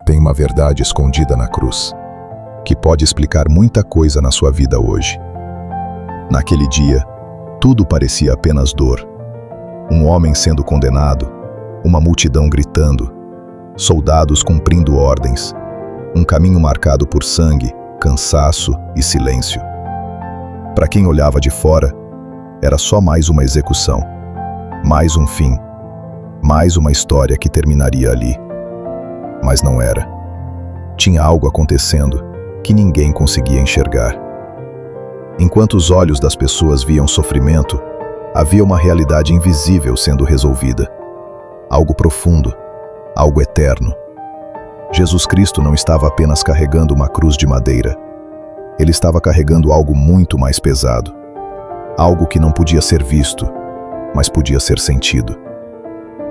tem uma verdade escondida na cruz, que pode explicar muita coisa na sua vida hoje. Naquele dia, tudo parecia apenas dor. Um homem sendo condenado, uma multidão gritando, soldados cumprindo ordens, um caminho marcado por sangue, cansaço e silêncio. Para quem olhava de fora, era só mais uma execução, mais um fim, mais uma história que terminaria ali. Mas não era. Tinha algo acontecendo que ninguém conseguia enxergar. Enquanto os olhos das pessoas viam sofrimento, havia uma realidade invisível sendo resolvida. Algo profundo, algo eterno. Jesus Cristo não estava apenas carregando uma cruz de madeira. Ele estava carregando algo muito mais pesado. Algo que não podia ser visto, mas podia ser sentido.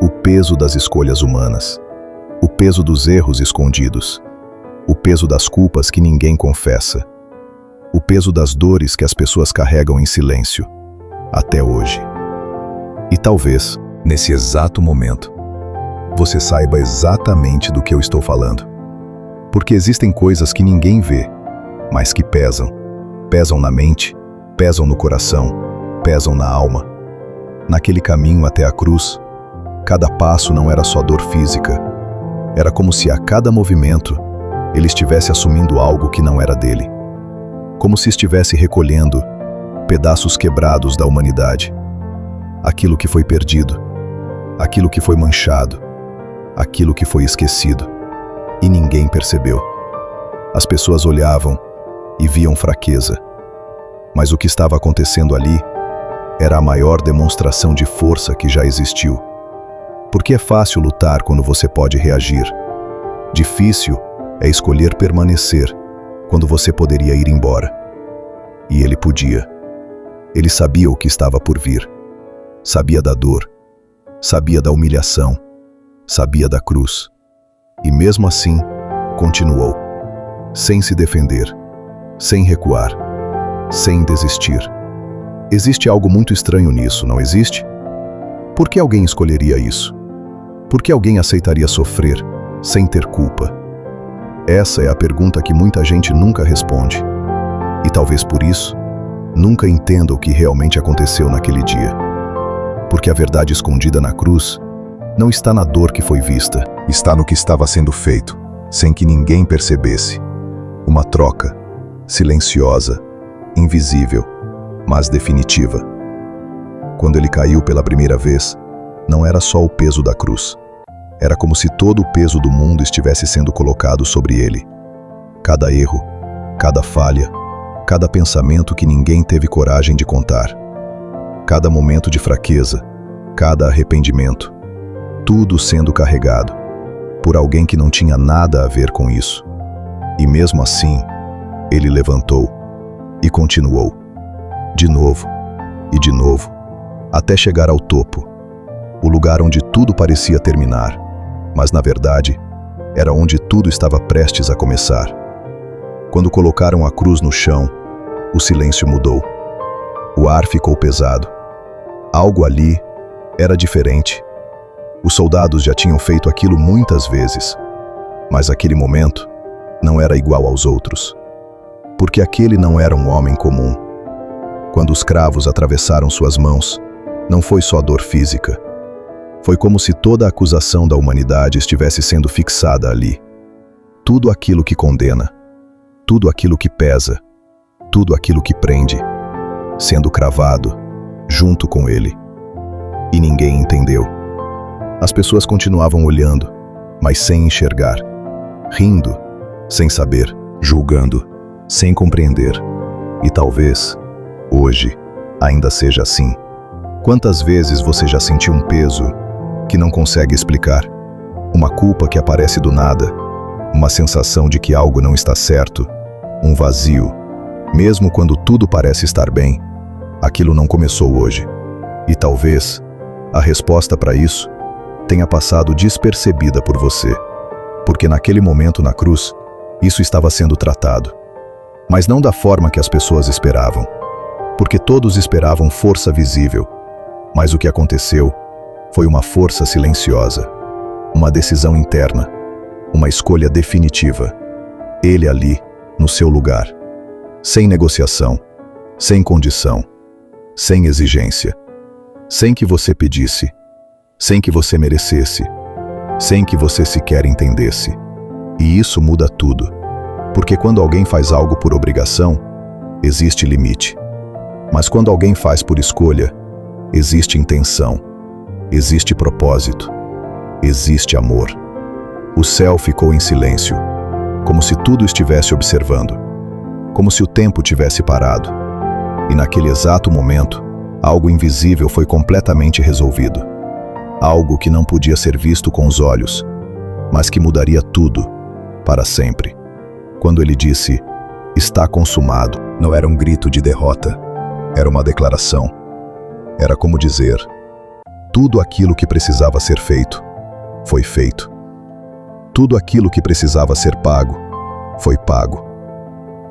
O peso das escolhas humanas. O peso dos erros escondidos. O peso das culpas que ninguém confessa. O peso das dores que as pessoas carregam em silêncio, até hoje. E talvez, nesse exato momento, você saiba exatamente do que eu estou falando. Porque existem coisas que ninguém vê, mas que pesam. Pesam na mente, pesam no coração, pesam na alma. Naquele caminho até a cruz, cada passo não era só dor física. Era como se a cada movimento, ele estivesse assumindo algo que não era dele. Como se estivesse recolhendo pedaços quebrados da humanidade. Aquilo que foi perdido, aquilo que foi manchado, aquilo que foi esquecido. E ninguém percebeu. As pessoas olhavam e viam fraqueza. Mas o que estava acontecendo ali era a maior demonstração de força que já existiu. Porque é fácil lutar quando você pode reagir. Difícil é escolher permanecer quando você poderia ir embora. E ele podia. Ele sabia o que estava por vir. Sabia da dor. Sabia da humilhação. Sabia da cruz. E mesmo assim, continuou. Sem se defender. Sem recuar. Sem desistir. Existe algo muito estranho nisso, não existe? Por que alguém escolheria isso? Por que alguém aceitaria sofrer sem ter culpa? Essa é a pergunta que muita gente nunca responde. E talvez por isso, nunca entenda o que realmente aconteceu naquele dia. Porque a verdade escondida na cruz não está na dor que foi vista, está no que estava sendo feito, sem que ninguém percebesse. Uma troca, silenciosa, invisível, mas definitiva. Quando ele caiu pela primeira vez, não era só o peso da cruz. Era como se todo o peso do mundo estivesse sendo colocado sobre ele. Cada erro, cada falha, cada pensamento que ninguém teve coragem de contar. Cada momento de fraqueza, cada arrependimento. Tudo sendo carregado por alguém que não tinha nada a ver com isso. E mesmo assim, ele levantou e continuou. De novo e de novo, até chegar ao topo. O lugar onde tudo parecia terminar, mas na verdade, era onde tudo estava prestes a começar. Quando colocaram a cruz no chão, o silêncio mudou. O ar ficou pesado. Algo ali era diferente. Os soldados já tinham feito aquilo muitas vezes, mas aquele momento não era igual aos outros. Porque aquele não era um homem comum. Quando os cravos atravessaram suas mãos, não foi só dor física. Foi como se toda a acusação da humanidade estivesse sendo fixada ali. Tudo aquilo que condena, tudo aquilo que pesa, tudo aquilo que prende, sendo cravado, junto com ele. E ninguém entendeu. As pessoas continuavam olhando, mas sem enxergar. Rindo, sem saber. Julgando, sem compreender. E talvez, hoje, ainda seja assim. Quantas vezes você já sentiu um peso que não consegue explicar? Uma culpa que aparece do nada, uma sensação de que algo não está certo, um vazio. Mesmo quando tudo parece estar bem, aquilo não começou hoje. E talvez a resposta para isso tenha passado despercebida por você, porque naquele momento na cruz, isso estava sendo tratado. Mas não da forma que as pessoas esperavam, porque todos esperavam força visível, mas o que aconteceu foi uma força silenciosa, uma decisão interna, uma escolha definitiva. Ele ali, no seu lugar. Sem negociação, sem condição, sem exigência. Sem que você pedisse, sem que você merecesse, sem que você sequer entendesse. E isso muda tudo. Porque quando alguém faz algo por obrigação, existe limite. Mas quando alguém faz por escolha, existe intenção, existe propósito, existe amor. O céu ficou em silêncio, como se tudo estivesse observando, como se o tempo tivesse parado. E naquele exato momento, algo invisível foi completamente resolvido. Algo que não podia ser visto com os olhos, mas que mudaria tudo, para sempre. Quando ele disse, "Está consumado", não era um grito de derrota, era uma declaração. Era como dizer, tudo aquilo que precisava ser feito, foi feito. Tudo aquilo que precisava ser pago, foi pago.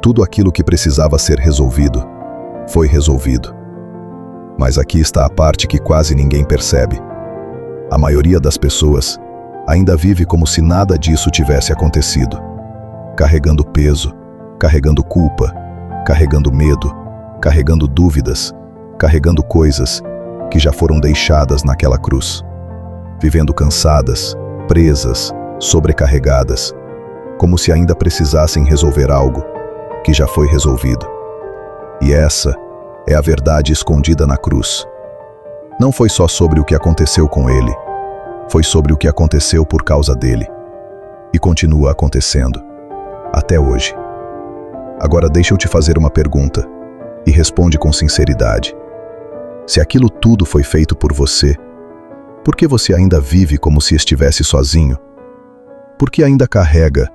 Tudo aquilo que precisava ser resolvido, foi resolvido. Mas aqui está a parte que quase ninguém percebe. A maioria das pessoas ainda vive como se nada disso tivesse acontecido. Carregando peso, carregando culpa, carregando medo, carregando dúvidas, carregando coisas que já foram deixadas naquela cruz. Vivendo cansadas, presas, sobrecarregadas, como se ainda precisassem resolver algo que já foi resolvido. E essa é a verdade escondida na cruz. Não foi só sobre o que aconteceu com ele, foi sobre o que aconteceu por causa dele. E continua acontecendo, até hoje. Agora deixa eu te fazer uma pergunta, e responde com sinceridade. Se aquilo tudo foi feito por você, por que você ainda vive como se estivesse sozinho? Por que ainda carrega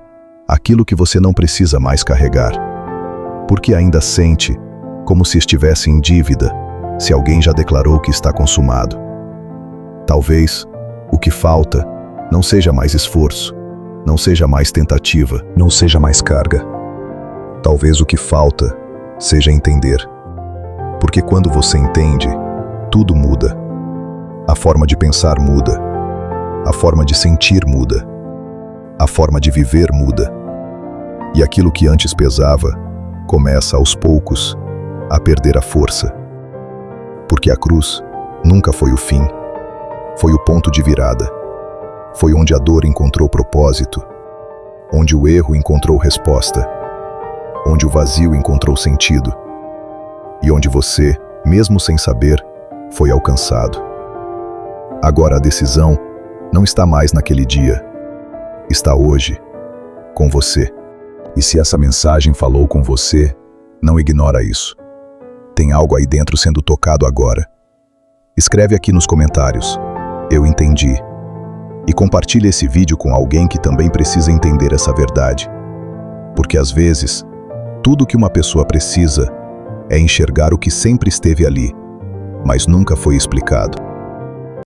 aquilo que você não precisa mais carregar? Por que ainda sente como se estivesse em dívida, se alguém já declarou que está consumado? Talvez o que falta não seja mais esforço, não seja mais tentativa, não seja mais carga. Talvez o que falta seja entender. Porque quando você entende, tudo muda. A forma de pensar muda. A forma de sentir muda. A forma de viver muda. E aquilo que antes pesava, começa aos poucos a perder a força. Porque a cruz nunca foi o fim. Foi o ponto de virada. Foi onde a dor encontrou propósito. Onde o erro encontrou resposta. Onde o vazio encontrou sentido. E onde você, mesmo sem saber, foi alcançado. Agora a decisão não está mais naquele dia. Está hoje, com você. E se essa mensagem falou com você, não ignora isso. Tem algo aí dentro sendo tocado agora. Escreve aqui nos comentários, "Eu entendi." E compartilhe esse vídeo com alguém que também precisa entender essa verdade. Porque às vezes, tudo que uma pessoa precisa é enxergar o que sempre esteve ali, mas nunca foi explicado.